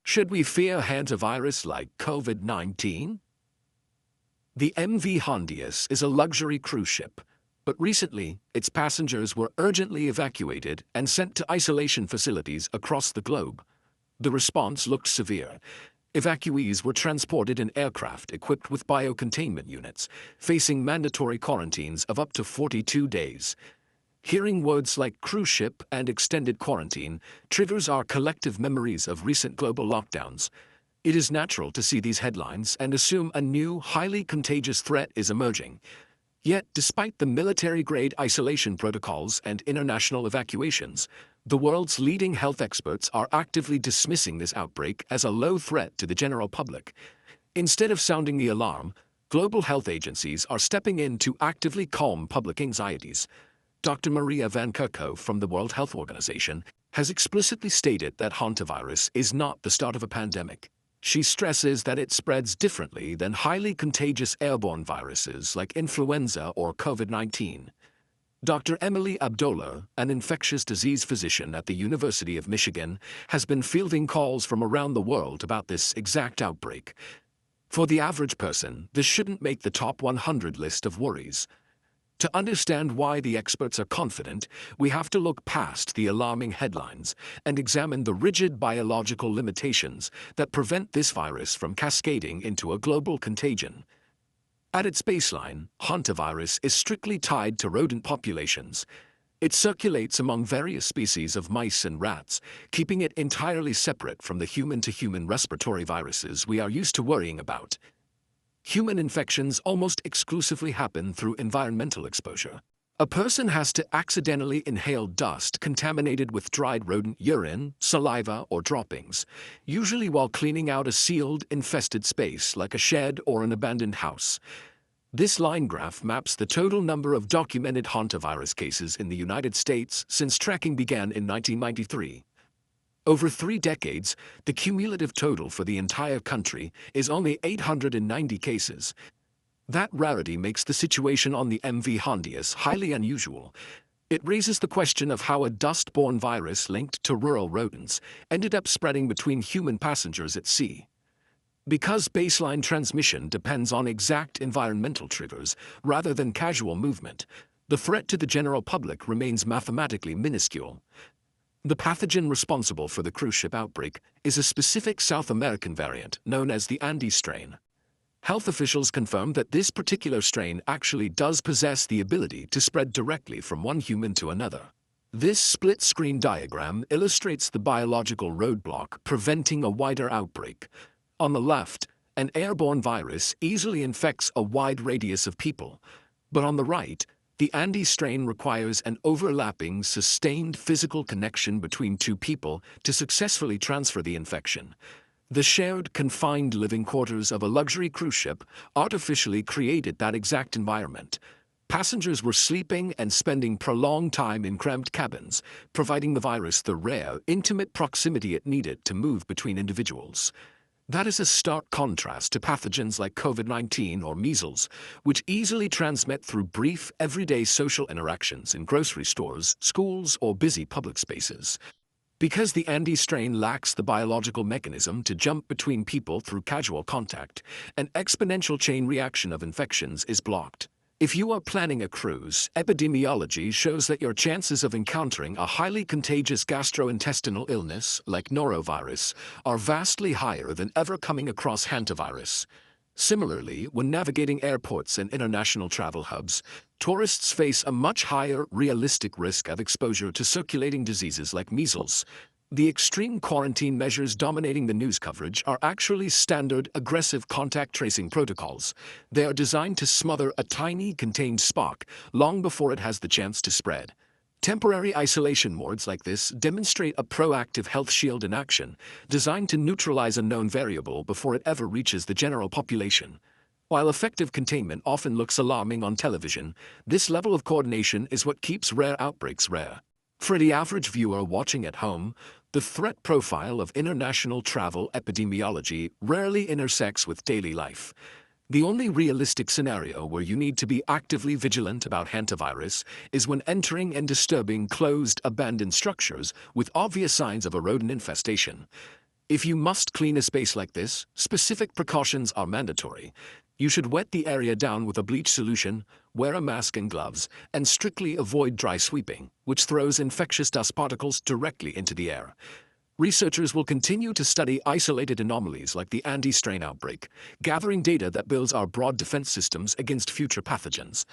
Should we fear hantavirus like COVID-19? The MV Hondius is a luxury cruise ship, but recently its passengers were urgently evacuated and sent to isolation facilities across the globe. The response looked severe. Evacuees were transported in aircraft equipped with biocontainment units, facing mandatory quarantines of up to 42 days. Hearing words like cruise ship and extended quarantine triggers our collective memories of recent global lockdowns. It is natural to see these headlines and assume a new, highly contagious threat is emerging. Yet, despite the military-grade isolation protocols and international evacuations, the world's leading health experts are actively dismissing this outbreak as a low threat to the general public. Instead of sounding the alarm, global health agencies are stepping in to actively calm public anxieties. Dr. Maria Van Kerkhove from the World Health Organization has explicitly stated that hantavirus is not the start of a pandemic. She stresses that it spreads differently than highly contagious airborne viruses like influenza or COVID-19. Dr. Emily Abdollah, an infectious disease physician at the University of Michigan, has been fielding calls from around the world about this exact outbreak. For the average person, this shouldn't make the top 100 list of worries. To understand why the experts are confident, we have to look past the alarming headlines and examine the rigid biological limitations that prevent this virus from cascading into a global contagion. At its baseline, hantavirus is strictly tied to rodent populations. It circulates among various species of mice and rats, keeping it entirely separate from the human-to-human respiratory viruses we are used to worrying about. Human infections almost exclusively happen through environmental exposure. A person has to accidentally inhale dust contaminated with dried rodent urine, saliva, or droppings, usually while cleaning out a sealed, infested space like a shed or an abandoned house. This line graph maps the total number of documented hantavirus cases in the United States since tracking began in 1993. Over 3 decades, the cumulative total for the entire country is only 890 cases. That rarity makes the situation on the MV Hondius highly unusual. It raises the question of how a dust-borne virus linked to rural rodents ended up spreading between human passengers at sea. Because baseline transmission depends on exact environmental triggers rather than casual movement, the threat to the general public remains mathematically minuscule. The pathogen responsible for the cruise ship outbreak is a specific South American variant known as the Andes strain. Health officials confirm that this particular strain actually does possess the ability to spread directly from one human to another. This split-screen diagram illustrates the biological roadblock preventing a wider outbreak. On the left, an airborne virus easily infects a wide radius of people, but on the right, the Andes strain requires an overlapping, sustained physical connection between 2 people to successfully transfer the infection. The shared, confined living quarters of a luxury cruise ship artificially created that exact environment. Passengers were sleeping and spending prolonged time in cramped cabins, providing the virus the rare, intimate proximity it needed to move between individuals. That is a stark contrast to pathogens like COVID-19 or measles, which easily transmit through brief, everyday social interactions in grocery stores, schools, or busy public spaces. Because the Andes strain lacks the biological mechanism to jump between people through casual contact, an exponential chain reaction of infections is blocked. If you are planning a cruise, epidemiology shows that your chances of encountering a highly contagious gastrointestinal illness, like norovirus, are vastly higher than ever coming across hantavirus. Similarly, when navigating airports and international travel hubs, tourists face a much higher realistic risk of exposure to circulating diseases like measles. The extreme quarantine measures dominating the news coverage are actually standard, aggressive contact tracing protocols. They are designed to smother a tiny, contained spock long before it has the chance to spread. Temporary isolation wards like this demonstrate a proactive health shield in action, designed to neutralize a known variable before it ever reaches the general population. While effective containment often looks alarming on television, this level of coordination is what keeps rare outbreaks rare. For the average viewer watching at home, the threat profile of international travel epidemiology rarely intersects with daily life. The only realistic scenario where you need to be actively vigilant about hantavirus is when entering and disturbing closed, abandoned structures with obvious signs of a rodent infestation. If you must clean a space like this, specific precautions are mandatory. You should wet the area down with a bleach solution, wear a mask and gloves, and strictly avoid dry sweeping, which throws infectious dust particles directly into the air. Researchers will continue to study isolated anomalies like the Andes strain outbreak, gathering data that builds our broad defense systems against future pathogens.